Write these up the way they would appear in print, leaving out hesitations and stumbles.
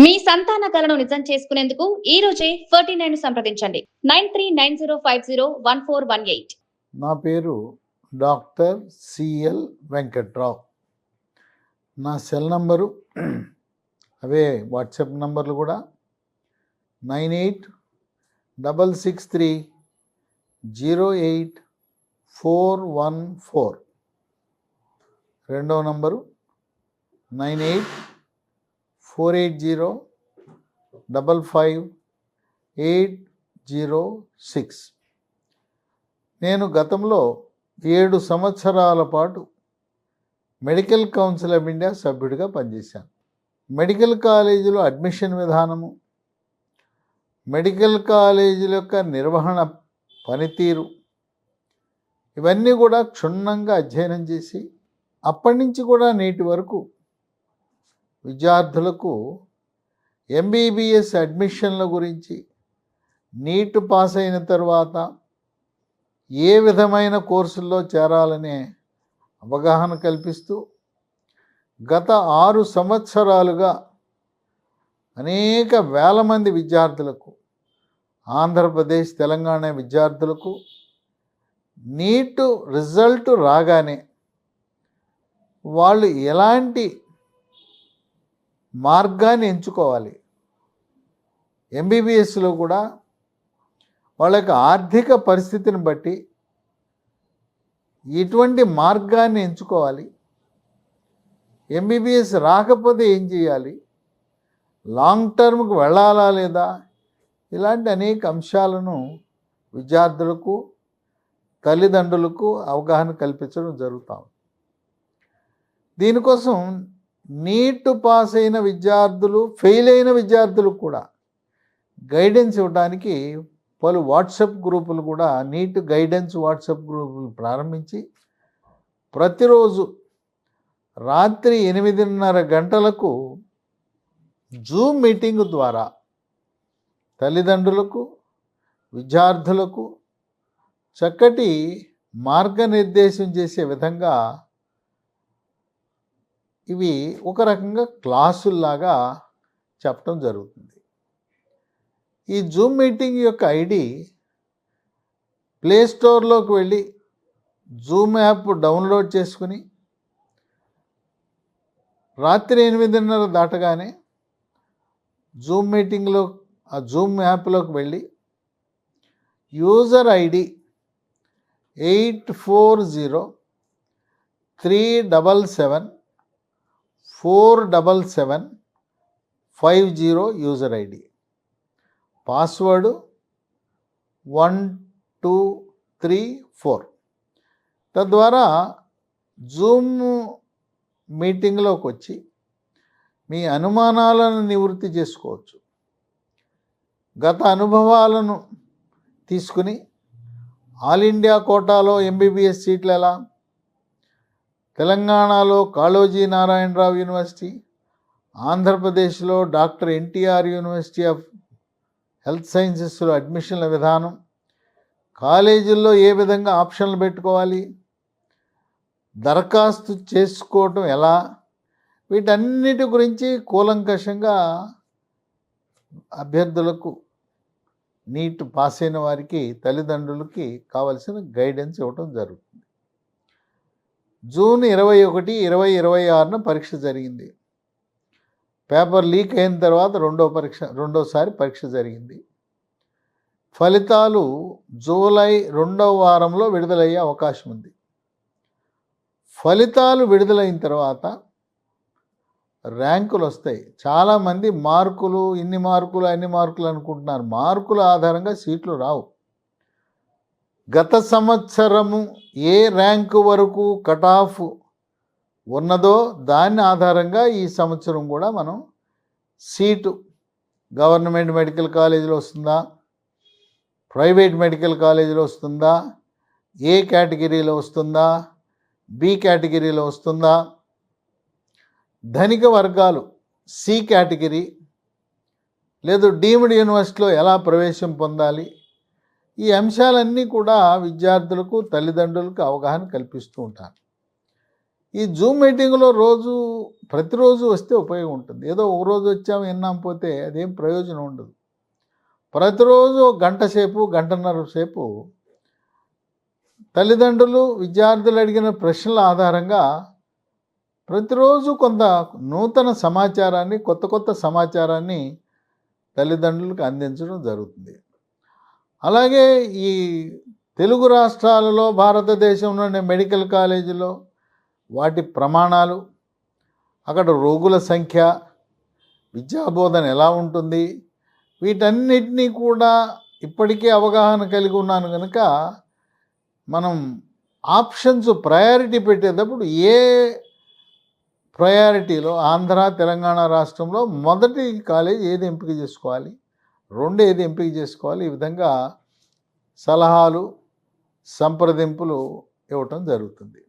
మీ సంతాన కలను నిజం చేసుకునేందుకు ఈ రోజే 49 సంప్రదించండి 9390501418. నా పేరు డాక్టర్ సిఎల్ వెంకట్రావు. నా సెల్ నంబరు అవే వాట్సాప్ నంబర్లు కూడా 9866308414. రెండవ నంబరు 9848055806. నేను గతంలో 7 సంవత్సరాల పాటు మెడికల్ కౌన్సిల్ ఆఫ్ ఇండియా సభ్యుడిగా పనిచేశాను. మెడికల్ కాలేజీలో అడ్మిషన్ విధానము, మెడికల్ కాలేజీల యొక్క నిర్వహణ పనితీరు ఇవన్నీ కూడా క్షుణ్ణంగా అధ్యయనం చేసి అప్పటి నుంచి కూడా నేటి వరకు విద్యార్థులకు ఎంబీబీఎస్ అడ్మిషన్ల గురించి, నీట్ పాస్ అయిన తర్వాత ఏ విధమైన కోర్సుల్లో చేరాలనే అవగాహన కల్పిస్తూ గత 6 సంవత్సరాలుగా అనేక వేల మంది విద్యార్థులకు, ఆంధ్రప్రదేశ్ తెలంగాణ విద్యార్థులకు నీట్ రిజల్ట్ రాగానే వాళ్ళు ఎలాంటి మార్గాన్ని ఎంచుకోవాలి, ఎంబీబీఎస్లో కూడా వాళ్ళ యొక్క ఆర్థిక పరిస్థితిని బట్టి ఎటువంటి మార్గాన్ని ఎంచుకోవాలి, ఎంబీబీఎస్ రాకపోతే ఏం చేయాలి, లాంగ్ టర్మ్కి వెళ్ళాలా లేదా, ఇలాంటి అనేక అంశాలను విద్యార్థులకు, తల్లిదండ్రులకు అవగాహన కల్పించడం జరుగుతాం. దీనికోసం నీట్ పాస్ అయిన విద్యార్థులు, ఫెయిల్ అయిన విద్యార్థులకు కూడా గైడెన్స్ ఇవ్వడానికి పలు వాట్సాప్ గ్రూపులు కూడా, నీట్ గైడెన్స్ వాట్సాప్ గ్రూపులు ప్రారంభించి ప్రతిరోజు రాత్రి 8:30 గంటలకు జూమ్ మీటింగ్ ద్వారా తల్లిదండ్రులకు, విద్యార్థులకు చక్కటి మార్గనిర్దేశం చేసే విధంగా ఇవి ఒక రకంగా క్లాసుల్లాగా చెప్పడం జరుగుతుంది. ఈ జూమ్ మీటింగ్ యొక్క ఐడి ప్లేస్టోర్లోకి వెళ్ళి జూమ్ యాప్ డౌన్లోడ్ చేసుకుని రాత్రి 8:30 దాటగానే జూమ్ మీటింగ్లో ఆ జూమ్ యాప్లోకి వెళ్ళి user ID 8403774750 user ID, password 1234. తద్వారా జూమ్ మీటింగ్లోకి వచ్చి మీ అనుమానాలను నివృత్తి చేసుకోవచ్చు. గత అనుభవాలను తీసుకుని ఆల్ ఇండియా కోటాలో ఎంబీబీఎస్ సీట్లు ఎలా, తెలంగాణలో కాళోజీ నారాయణరావు యూనివర్సిటీ, ఆంధ్రప్రదేశ్లో doctor NTR university of health సైన్సెస్లో అడ్మిషన్ల విధానం, కాలేజీల్లో ఏ విధంగా ఆప్షన్లు పెట్టుకోవాలి, దరఖాస్తు చేసుకోవటం ఎలా, వీటన్నిటి గురించి కూలంకషంగా అభ్యర్థులకు, నీట్ పాస్ అయిన వారికి, తల్లిదండ్రులకి కావలసిన గైడెన్స్ ఇవ్వటం జరుగుతుంది. జూన్ 21, 2026 పరీక్ష జరిగింది. పేపర్ లీక్ అయిన తర్వాత రెండోసారి పరీక్ష జరిగింది. ఫలితాలు జూలై 2వ వారంలో విడుదలయ్యే అవకాశం ఉంది. ఫలితాలు విడుదలైన తర్వాత ర్యాంకులు వస్తాయి. చాలామంది మార్కులు, ఇన్ని మార్కులు అన్ని మార్కులు అనుకుంటున్నారు. మార్కుల ఆధారంగా సీట్లు రావు. గత సంవత్సరము ఏ ర్యాంకు వరకు కట్ ఆఫ్ ఉన్నదో దాని ఆధారంగా ఈ సంవత్సరం కూడా మనం సీటు గవర్నమెంట్ మెడికల్ కాలేజీలో వస్తుందా, ప్రైవేట్ మెడికల్ కాలేజీలో వస్తుందా, ఏ కేటగిరీలో వస్తుందా, బి కేటగిరీలో వస్తుందా, ధనిక వర్గాలు సి కేటగిరీ లేదు డీమ్డ్ యూనివర్సిటీలో ఎలా ప్రవేశం పొందాలి, ఈ అంశాలన్నీ కూడా విద్యార్థులకు, తల్లిదండ్రులకు అవగాహన కల్పిస్తూ ఉంటాను. ఈ జూమ్ మీటింగ్లో ప్రతిరోజు వస్తే ఉపయోగం ఉంటుంది. ఏదో ఒక రోజు వచ్చాము విన్నాం పోతే అదేం ప్రయోజనం ఉండదు. ప్రతిరోజు గంట సేపు, గంటన్నర సేపు తల్లిదండ్రులు, విద్యార్థులు అడిగిన ప్రశ్నల ఆధారంగా ప్రతిరోజు కొంత నూతన సమాచారాన్ని, కొత్త సమాచారాన్ని తల్లిదండ్రులకు అందించడం జరుగుతుంది. అలాగే ఈ తెలుగు రాష్ట్రాలలో, భారతదేశంలోని మెడికల్ కాలేజీలో వాటి ప్రమాణాలు, అక్కడ రోగుల సంఖ్య, విద్యాబోధన ఎలా ఉంటుంది, వీటన్నిటినీ కూడా ఇప్పటికే అవగాహన కలిగి ఉన్నాను కనుక మనం ఆప్షన్స్ ప్రయారిటీ పెట్టేటప్పుడు ఏ ప్రయారిటీలో ఆంధ్ర, తెలంగాణ రాష్ట్రంలో మొదటి కాలేజ్ ఏది ఎంపిక చేసుకోవాలి, రెండు ఏది ఎంపిక చేసుకోవాలి, ఈ విధంగా సలహాలు, సంప్రదింపులు ఇవ్వటం జరుగుతుంది.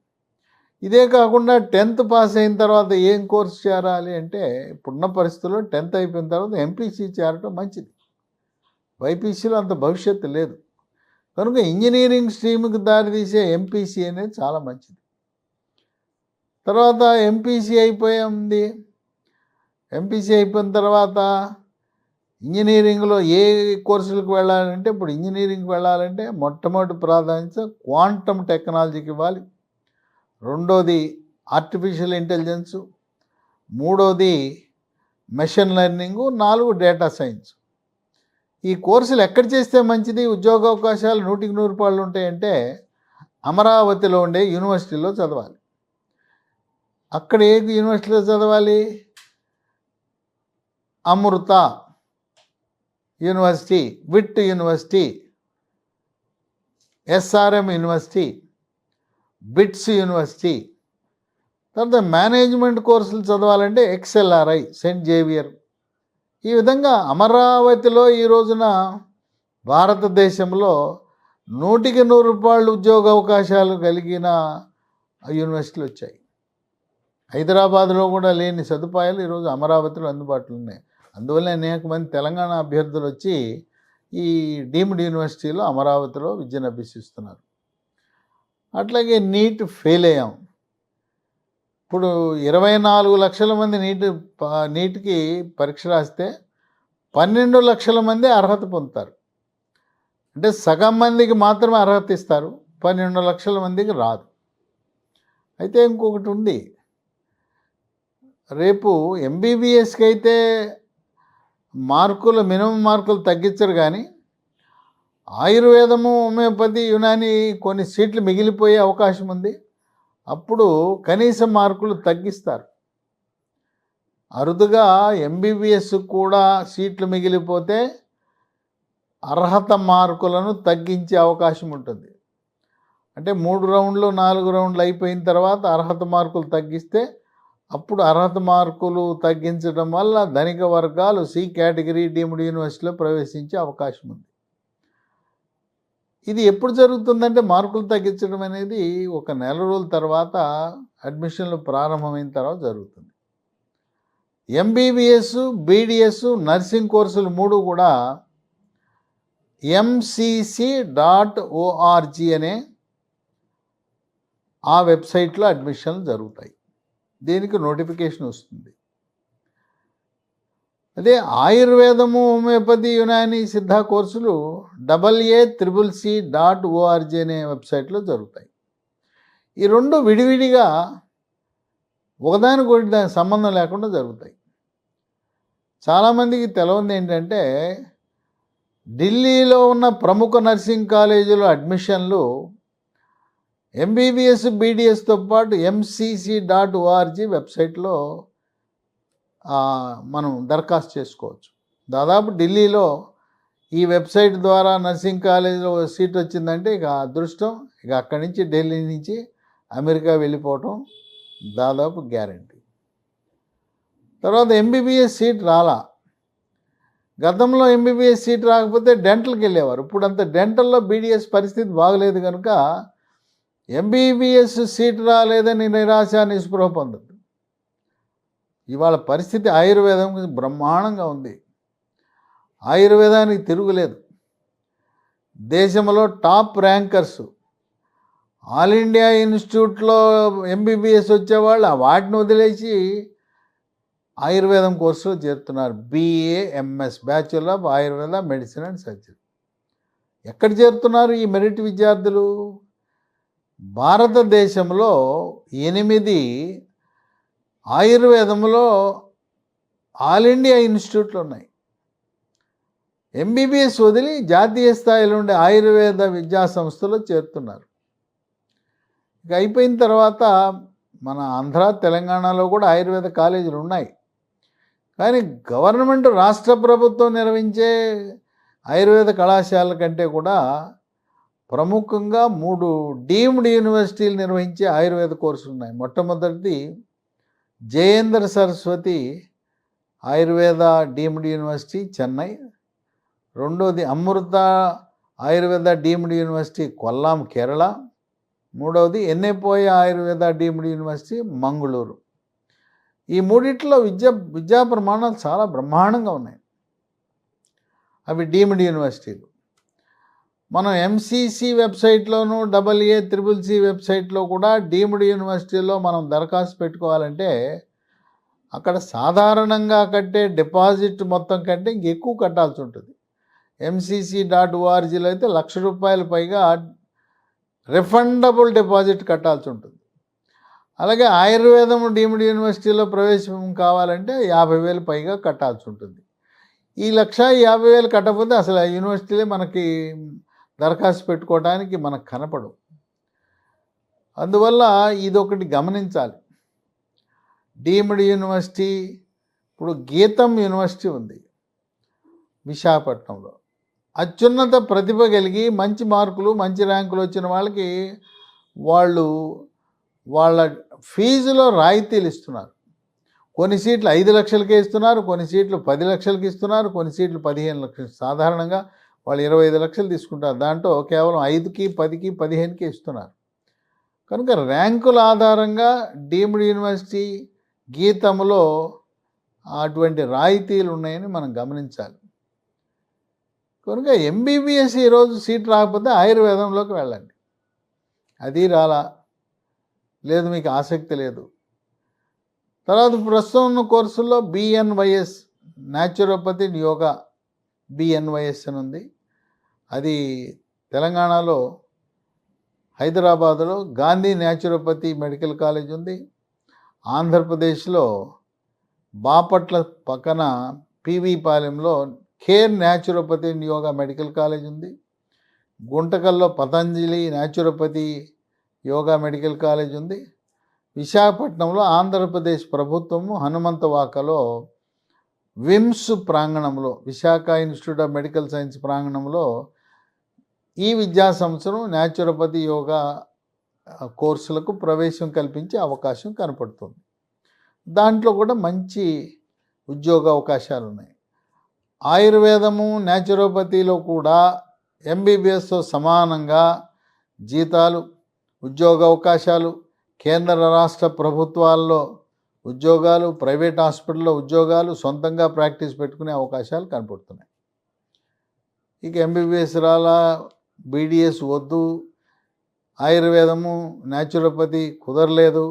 ఇదే కాకుండా 10th పాస్ అయిన తర్వాత ఏం కోర్స్ చేరాలి అంటే ఇప్పుడున్న పరిస్థితుల్లో 10th అయిపోయిన తర్వాత ఎంపీసీ చేరటం మంచిది. బైపీసీలో అంత భవిష్యత్తు లేదు కనుక ఇంజనీరింగ్ స్ట్రీమ్కి దారితీసే ఎంపీసీ అనేది చాలా మంచిది. తర్వాత ఎంపీసీ అయిపోయింది. ఎంపీసీ అయిపోయిన తర్వాత ఇంజనీరింగ్లో ఏ కోర్సులకు వెళ్ళాలంటే ఇప్పుడు ఇంజనీరింగ్కి వెళ్ళాలంటే మొట్టమొదటి ప్రాధాన్యత క్వాంటమ్ టెక్నాలజీకి ఇవ్వాలి, రెండోది ఆర్టిఫిషియల్ ఇంటెలిజెన్సు, మూడోది మెషిన్ లెర్నింగు, 4 డేటా సైన్స్. ఈ కోర్సులు ఎక్కడ చేస్తే మంచిది, ఉద్యోగ అవకాశాలు 100% ఉంటాయంటే అమరావతిలో ఉండే యూనివర్సిటీలో చదవాలి. అక్కడ ఏ యూనివర్సిటీలో చదవాలి? Amrita university, VIT university, SRM university, BITS university. తర్వాత మేనేజ్మెంట్ కోర్సులు చదవాలంటే XLRI, సెయింట్ జేవియర్. ఈ విధంగా అమరావతిలో ఈ రోజున భారతదేశంలో 100% ఉద్యోగ అవకాశాలు కలిగిన యూనివర్సిటీలు వచ్చాయి. హైదరాబాద్లో కూడా లేని సదుపాయాలు ఈరోజు అమరావతిలో అందుబాటులో ఉన్నాయి. అందువల్ల అనేక మంది తెలంగాణ అభ్యర్థులు వచ్చి ఈ డీమ్డ్ యూనివర్సిటీలో అమరావతిలో విద్యను అభ్యసిస్తున్నారు. అట్లాగే నీట్ ఫెయిల్ అయ్యాం. ఇప్పుడు 24 లక్షల మంది నీట్కి పరీక్ష రాస్తే 12 లక్షల మంది అర్హత పొందుతారు. అంటే సగం మందికి మాత్రమే అర్హత ఇస్తారు, 12 లక్షల మందికి రాదు. అయితే ఇంకొకటి ఉంది, రేపు ఎంబీబీఎస్కి అయితే మినిమం మార్కులు తగ్గించరు, కానీ ఆయుర్వేదము, హోమియోపతి, యునాని కొన్ని సీట్లు మిగిలిపోయే అవకాశం ఉంది. అప్పుడు కనీస మార్కులు తగ్గిస్తారు. అరుదుగా ఎంబీబీఎస్ కూడా సీట్లు మిగిలిపోతే అర్హత మార్కులను తగ్గించే అవకాశం ఉంటుంది. అంటే 3 రౌండ్లు 4 రౌండ్లు అయిపోయిన తర్వాత అర్హత మార్కులు తగ్గిస్తే అప్పుడు అర్హత మార్కులు తగ్గించడం వల్ల ధనిక వర్గాలు సి కేటగిరీ డీమ్డ్ యూనివర్సిటీలో ప్రవేశించే అవకాశం ఉంది. ఇది ఎప్పుడు జరుగుతుందంటే మార్కులు తగ్గించడం అనేది ఒక నెల రోజుల తర్వాత అడ్మిషన్లు ప్రారంభమైన తర్వాత జరుగుతుంది. ఎంబీబీఎస్, బీడీఎస్, నర్సింగ్ కోర్సులు 3 కూడా mcc.org అనే ఆ వెబ్సైట్లో అడ్మిషన్లు జరుగుతాయి. దీనికి నోటిఫికేషన్ వస్తుంది. అదే ఆయుర్వేదము, హోమియోపతి, యునాని, సిద్ధ కోర్సులు AACCC.org అనే వెబ్సైట్లో జరుగుతాయి. ఈ 2 విడివిడిగా ఒకదానికొకటి దానికి సంబంధం లేకుండా జరుగుతాయి. చాలామందికి తెలవంది ఏంటంటే ఢిల్లీలో ఉన్న ప్రముఖ నర్సింగ్ కాలేజీలో అడ్మిషన్లు ఎంబీబీఎస్, బీడీఎస్తో పాటు mcc.org వెబ్సైట్లో మనం దరఖాస్తు చేసుకోవచ్చు. దాదాపు ఢిల్లీలో ఈ వెబ్సైట్ ద్వారా నర్సింగ్ కాలేజీలో సీట్ వచ్చిందంటే ఇక అదృష్టం, ఇక అక్కడి నుంచి ఢిల్లీ నుంచి అమెరికా వెళ్ళిపోవటం దాదాపు గ్యారంటీ. తర్వాత ఎంబీబీఎస్ సీట్ రాలా. గతంలో ఎంబీబీఎస్ సీట్ రాకపోతే డెంటల్కి వెళ్ళేవారు. ఇప్పుడు అంత డెంటల్లో బీడీఎస్ పరిస్థితి బాగలేదు కనుక ఎంబీబీఎస్ సీట్ రాలేదని నిరాశ, నిస్పృహ పొందదు. ఇవాళ పరిస్థితి ఆయుర్వేదం బ్రహ్మాండంగా ఉంది. ఆయుర్వేదానికి తిరుగులేదు. దేశంలో టాప్ ర్యాంకర్స్ ఆల్ ఇండియా ఇన్స్టిట్యూట్లో ఎంబీబీఎస్ వచ్చేవాళ్ళు వాటిని వదిలేసి ఆయుర్వేదం కోర్సులో చేరుతున్నారు. BA MS bachelor of Ayurveda medicine and surgery. ఎక్కడ చేరుతున్నారు ఈ మెరిట్ విద్యార్థులు? భారతదేశంలో 8 ఆయుర్వేదంలో ఆల్ ఇండియా ఇన్స్టిట్యూట్లు ఉన్నాయి. ఎంబీబీఎస్ వదిలి జాతీయ స్థాయిలో ఉండే ఆయుర్వేద విద్యా సంస్థలో చేరుతున్నారు. ఇక అయిపోయిన తర్వాత మన ఆంధ్ర తెలంగాణలో కూడా ఆయుర్వేద కాలేజీలు ఉన్నాయి. కానీ గవర్నమెంట్ రాష్ట్ర ప్రభుత్వం నిర్వహించే ఆయుర్వేద కళాశాలల కంటే కూడా ప్రముఖంగా 3 డీమ్డ్ యూనివర్సిటీలు నిర్వహించే ఆయుర్వేద కోర్సులు ఉన్నాయి. మొట్టమొదటిది జయేంద్ర సరస్వతి ఆయుర్వేద డీమ్డ్ యూనివర్సిటీ చెన్నై, రెండోది అమృత ఆయుర్వేద డీమ్డ్ యూనివర్సిటీ కొల్లాం కేరళ, మూడవది ఎన్నేపోయ ఆయుర్వేద డీమ్డ్ యూనివర్సిటీ మంగళూరు. ఈ మూడిట్లో విద్యా ప్రమాణాలు చాలా బ్రహ్మాండంగా ఉన్నాయి. అవి డీమ్డ్ యూనివర్సిటీలు. మనం MCC వెబ్సైట్లోను AA CCC వెబ్సైట్లో కూడా డీమ్డ్ యూనివర్సిటీలో మనం దరఖాస్తు పెట్టుకోవాలంటే అక్కడ సాధారణంగా కట్టే డిపాజిట్ మొత్తం కంటే ఇంకెక్కువ కట్టాల్సి ఉంటుంది. MCC.orgలో అయితే ₹1,00,000 పైగా రిఫండబుల్ డిపాజిట్ కట్టాల్సి ఉంటుంది. అలాగే ఆయుర్వేదం డీమ్డ్ యూనివర్సిటీలో ప్రవేశం కావాలంటే 50,000 పైగా కట్టాల్సి ఉంటుంది. ఈ 1,50,000 కట్టకపోతే అసలు ఆ యూనివర్సిటీలే మనకి దరఖాస్తు పెట్టుకోవడానికి మనకు కనపడవు. అందువల్ల ఇదొకటి గమనించాలి. డీమ్డ్ యూనివర్సిటీ, ఇప్పుడు గీతం యూనివర్సిటీ ఉంది విశాఖపట్నంలో. అత్యున్నత ప్రతిభ కలిగి మంచి మార్కులు మంచి ర్యాంకులు వచ్చిన వాళ్ళకి వాళ్ళ ఫీజులో రాయితీలు ఇస్తున్నారు. కొన్ని సీట్లు 5 లక్షలకే ఇస్తున్నారు, కొన్ని సీట్లు 10 లక్షలకి ఇస్తున్నారు, కొన్ని సీట్లు 15 లక్షలు. సాధారణంగా వాళ్ళు 25 లక్షలు తీసుకుంటారు. దాంట్లో కేవలం 5కి 10కి 15కి ఇస్తున్నారు. కనుక ర్యాంకుల ఆధారంగా డీమ్డ్ యూనివర్సిటీ గీతంలో అటువంటి రాయితీలు ఉన్నాయని మనం గమనించాలి. కనుక MBBS ఈరోజు సీట్ రాకపోతే ఆయుర్వేదంలోకి వెళ్ళండి. అది రాలా, లేదు మీకు ఆసక్తి లేదు. తర్వాత ప్రస్తుతం ఉన్న కోర్సుల్లో BNYS న్యాచురోపతి యోగా BNYS అని ఉంది. అది తెలంగాణలో హైదరాబాదులో గాంధీ న్యాచురోపతి మెడికల్ కాలేజ్ ఉంది. ఆంధ్రప్రదేశ్లో బాపట్ల పక్కన PV పాలెంలో care naturopathy yoga medical college ఉంది. గుంటకల్లో Patanjali naturopathy yoga medical college ఉంది. విశాఖపట్నంలో ఆంధ్రప్రదేశ్ ప్రభుత్వము హనుమంతవాకలో విమ్స్ ప్రాంగణంలో Visakha institute of medical science ప్రాంగణంలో ఈ విద్యా సంవత్సరం న్యాచురోపతి యోగా కోర్సులకు ప్రవేశం కల్పించే అవకాశం కనపడుతుంది. దాంట్లో కూడా మంచి ఉద్యోగ అవకాశాలు ఉన్నాయి. ఆయుర్వేదము న్యాచురోపతిలో కూడా MBBSతో సమానంగా జీతాలు, ఉద్యోగ అవకాశాలు, కేంద్ర రాష్ట్ర ప్రభుత్వాల్లో ఉద్యోగాలు, ప్రైవేట్ హాస్పిటల్లో ఉద్యోగాలు, సొంతంగా ప్రాక్టీస్ పెట్టుకునే అవకాశాలు కనపడుతున్నాయి. ఇక MBBS రాలా, BDS వద్దు, ఆయుర్వేదము న్యాచురోపతి కుదరలేదు,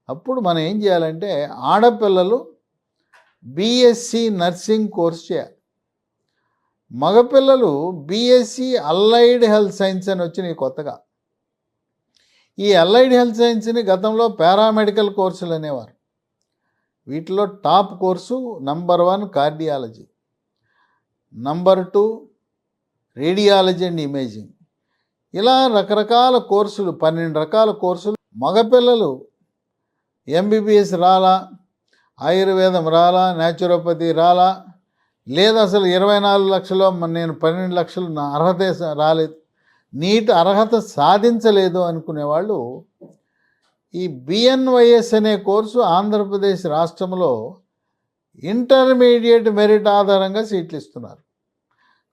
అప్పుడు మనం ఏం చేయాలంటే ఆడపిల్లలు BSc నర్సింగ్ కోర్స్ చేయాలి. మగపిల్లలు BSc అల్లైడ్ హెల్త్ సైన్స్ అని వచ్చినాయి కొత్తగా. ఈ అల్లైడ్ హెల్త్ సైన్స్ని గతంలో పారామెడికల్ కోర్సులు అనేవారు. వీటిలో top course number 1 cardiology, number 2 radiology and imaging. ఇలా రకరకాల కోర్సులు, 12 రకాల కోర్సులు. మగపిల్లలు MBBS రాలా, ఆయుర్వేదం రాలా, న్యాచురోపతి రాలా, లేదా అసలు 24 లక్షలు నేను 12 లక్షలు నా అర్హత రాలేదు, నీట్ అర్హత సాధించలేదు అనుకునేవాళ్ళు ఈ BNYS అనే కోర్సు ఆంధ్రప్రదేశ్ రాష్ట్రంలో ఇంటర్మీడియట్ మెరిట్ ఆధారంగా సీట్లు ఇస్తున్నారు.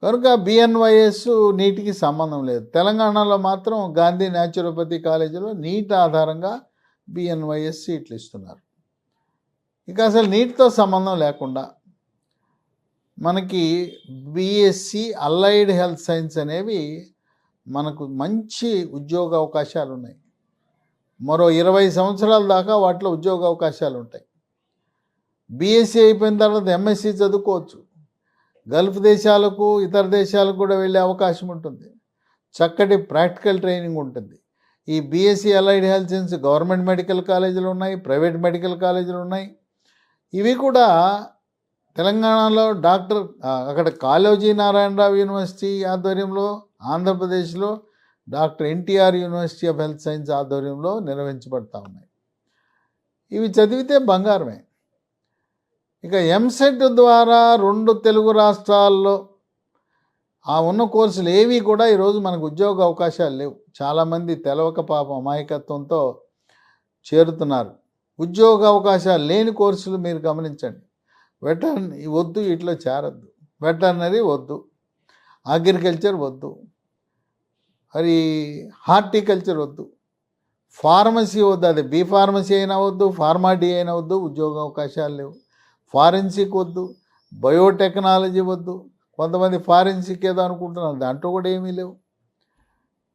కనుక BNYS నీటికి సంబంధం లేదు. తెలంగాణలో మాత్రం గాంధీ న్యాచురోపతి కాలేజీలో నీట్ ఆధారంగా BNYS సీట్లు ఇస్తున్నారు. ఇక అసలు నీటితో సంబంధం లేకుండా మనకి BSc అల్లైడ్ హెల్త్ సైన్స్ అనేవి మనకు మంచి ఉద్యోగ అవకాశాలు ఉన్నాయి. మరో 20 సంవత్సరాల దాకా వాటిలో ఉద్యోగ అవకాశాలు ఉంటాయి. బీఎస్సీ అయిపోయిన తర్వాత ఎంఎస్సీ చదువుకోవచ్చు. గల్ఫ్ దేశాలకు ఇతర దేశాలకు కూడా వెళ్ళే అవకాశం ఉంటుంది. చక్కటి ప్రాక్టికల్ ట్రైనింగ్ ఉంటుంది. ఈ BSc allied health science government medical కాలేజీలు ఉన్నాయి, ప్రైవేట్ మెడికల్ కాలేజీలు ఉన్నాయి. ఇవి కూడా తెలంగాణలో అక్కడ కాళోజీ నారాయణరావు యూనివర్సిటీ ఆధ్వర్యంలో, ఆంధ్రప్రదేశ్లో doctor NTR university of health science ఆధ్వర్యంలో నిర్వహించబడతా ఉన్నాయి. ఇవి చదివితే బంగారమే. ఇక ఎంసెట్ ద్వారా 2 తెలుగు రాష్ట్రాల్లో ఉన్న కోర్సులు ఏవి కూడా ఈరోజు మనకు ఉద్యోగ అవకాశాలు లేవు. చాలామంది తెలవక పాపం అమాయకత్వంతో చేరుతున్నారు. ఉద్యోగ అవకాశాలు లేని కోర్సులు మీరు గమనించండి. వెటర్నరీ వద్దు, ఇట్లా చేరద్దు. వెటర్నరీ వద్దు, అగ్రికల్చర్ వద్దు, మరి హార్టికల్చర్ వద్దు, ఫార్మసీ వద్దు. అది బీ ఫార్మసీ అయినా వద్దు, ఫార్మాడీ అయినా వద్దు, ఉద్యోగ అవకాశాలు లేవు. ఫారెన్సిక్ వద్దు, బయోటెక్నాలజీ వద్దు. కొంతమంది ఫారెన్సిక్ ఏదో అనుకుంటున్నారు, దాంట్లో కూడా ఏమీ లేవు.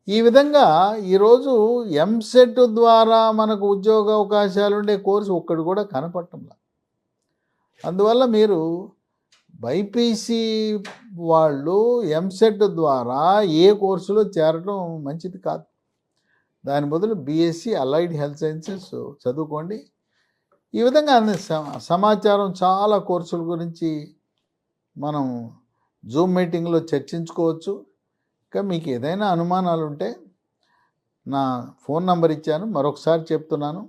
ఈ విధంగా ఈరోజు ఎంసెట్ ద్వారా మనకు ఉద్యోగ అవకాశాలు ఉండే కోర్సు ఒక్కటి కూడా కనపడటంలా. అందువల్ల మీరు బైపీసీ వాళ్ళు ఎంసెట్ ద్వారా ఏ కోర్సులో చేరడం మంచిది కాదు. దాని బదులు బీఎస్సీ అలైడ్ హెల్త్ సైన్సెస్ చదువుకోండి. ఈ విధంగా సమాచారం చాలా కోర్సుల గురించి మనం జూమ్ మీటింగ్లో చర్చించుకోవచ్చు. ఇంకా మీకు ఏదైనా అనుమానాలు ఉంటే నా ఫోన్ నంబర్ ఇచ్చాను, మరొకసారి చెప్తున్నాను.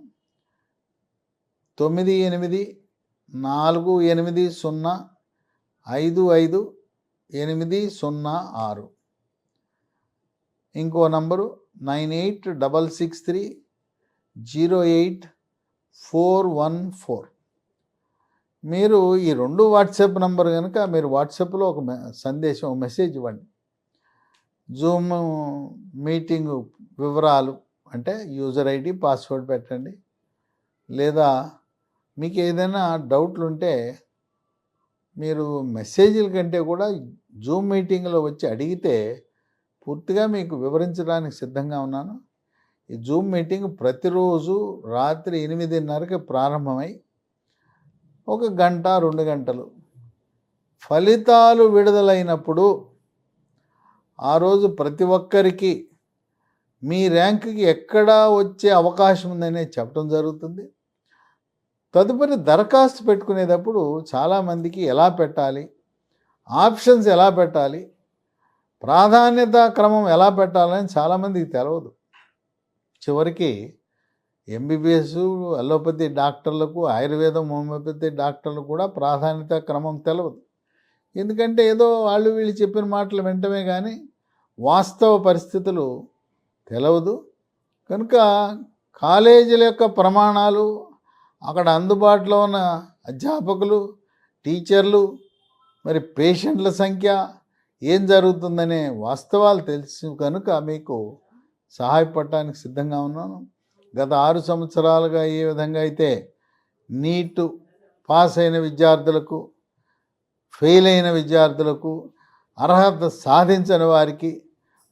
9848055806. ఇంకో నంబరు 9866308414. మీరు ఈ 2 వాట్సాప్ నంబర్ కనుక మీరు వాట్సాప్లో ఒక మెసేజ్ ఇవ్వండి. జూమ్ మీటింగ్ వివరాలు అంటే యూజర్ ఐడి, పాస్వర్డ్ పెట్టండి. లేదా మీకు ఏదైనా డౌట్లు ఉంటే మీరు మెసేజ్ల కంటే కూడా జూమ్ మీటింగ్లో వచ్చి అడిగితే పూర్తిగా మీకు వివరించడానికి సిద్ధంగా ఉన్నాను. ఈ జూమ్ మీటింగ్ ప్రతిరోజు రాత్రి 8:30కి ప్రారంభమై 1 గంట 2 గంటలు ఫలితాలు విడుదలైనప్పుడు ఆ రోజు ప్రతి ఒక్కరికి మీ ర్యాంకుకి ఎక్కడా వచ్చే అవకాశం ఉందనే చెప్పడం జరుగుతుంది. తదుపరి దరఖాస్తు పెట్టుకునేటప్పుడు చాలామందికి ఎలా పెట్టాలి, ఆప్షన్స్ ఎలా పెట్టాలి, ప్రాధాన్యత క్రమం ఎలా పెట్టాలని చాలామందికి తెలియదు. చివరికి ఎంబీబీఎస్, అలోపతి డాక్టర్లకు, ఆయుర్వేదం, హోమియోపతి డాక్టర్లకు కూడా ప్రాధాన్యత క్రమం తెలియదు. ఎందుకంటే ఏదో వీళ్ళు చెప్పిన మాటలు వెంటనే కానీ వాస్తవ పరిస్థితులు తెలియదు. కనుక కాలేజీల యొక్క ప్రమాణాలు, అక్కడ అందుబాటులో ఉన్న అధ్యాపకులు, టీచర్లు, మరి పేషెంట్ల సంఖ్య, ఏం జరుగుతుందనే వాస్తవాలు తెలుసు కనుక మీకు సహాయపడటానికి సిద్ధంగా ఉన్నాను. గత 6 సంవత్సరాలుగా ఏ విధంగా అయితే నీట్ పాస్ అయిన విద్యార్థులకు, ఫెయిల్ అయిన విద్యార్థులకు, అర్హత సాధించని వారికి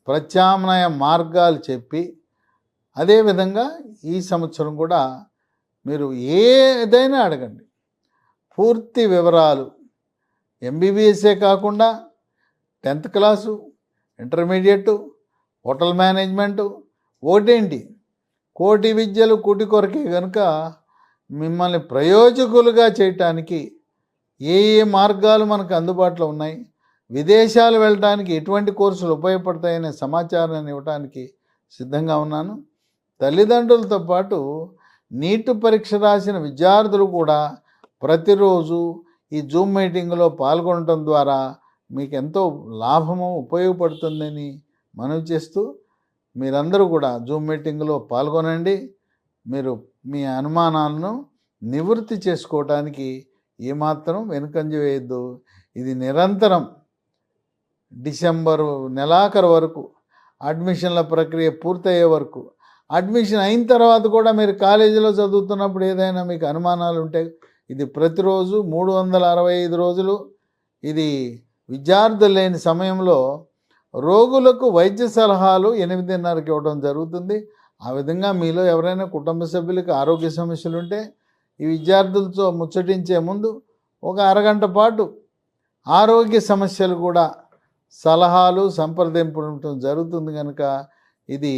ప్రత్యామ్నాయ మార్గాలు చెప్పి, అదేవిధంగా ఈ సంవత్సరం కూడా మీరు ఏదైనా అడగండి, పూర్తి వివరాలు ఎంబీబీఎస్ఏ కాకుండా 10th class, intermediate, hotel management, ఒకటేంటి కోటి విద్యలు కూటి కొరకే కనుక మిమ్మల్ని ప్రయోజకులుగా చేయటానికి ఏ మార్గాలు మనకు అందుబాటులో ఉన్నాయి, విదేశాలు వెళ్ళడానికి ఎటువంటి కోర్సులు ఉపయోగపడతాయనే సమాచారాన్ని ఇవ్వడానికి సిద్ధంగా ఉన్నాను. తల్లిదండ్రులతో పాటు నీట్ పరీక్ష రాసిన విద్యార్థులు కూడా ప్రతిరోజు ఈ జూమ్ మీటింగ్లో పాల్గొనడం ద్వారా మీకు ఎంతో లాభము ఉపయోగపడుతుందని మనవి చేస్తూ, మీరందరూ కూడా జూమ్ మీటింగ్లో పాల్గొనండి. మీరు మీ అనుమానాలను నివృత్తి చేసుకోవడానికి ఏమాత్రం వెనుకంజ వేయద్దు. ఇది నిరంతరం డిసెంబర్ నెలాఖరు వరకు, అడ్మిషన్ల ప్రక్రియ పూర్తయ్యే వరకు, అడ్మిషన్ అయిన తర్వాత కూడా మీరు కాలేజీలో చదువుతున్నప్పుడు ఏదైనా మీకు అనుమానాలు ఉంటే ఇది ప్రతిరోజు 365 రోజులు, ఇది విద్యార్థులు లేని సమయంలో రోగులకు వైద్య సలహాలు 8:30కి ఇవ్వడం జరుగుతుంది. ఆ విధంగా మీలో ఎవరైనా కుటుంబ సభ్యులకు ఆరోగ్య సమస్యలు ఉంటే ఈ విద్యార్థులతో ముచ్చటించే ముందు ఒక అరగంట పాటు ఆరోగ్య సమస్యలు కూడా సలహాలు సంప్రదింపులు ఉండటం జరుగుతుంది. కనుక ఇది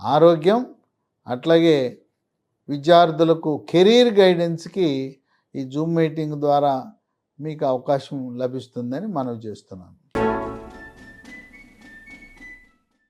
ఆరోగ్యం అట్లాగే విద్యార్థులకు కెరీర్ గైడెన్స్కి ఈ జూమ్ మీటింగ్ ద్వారా మీకు అవకాశం లభిస్తుందని మనవి చేస్తున్నాను.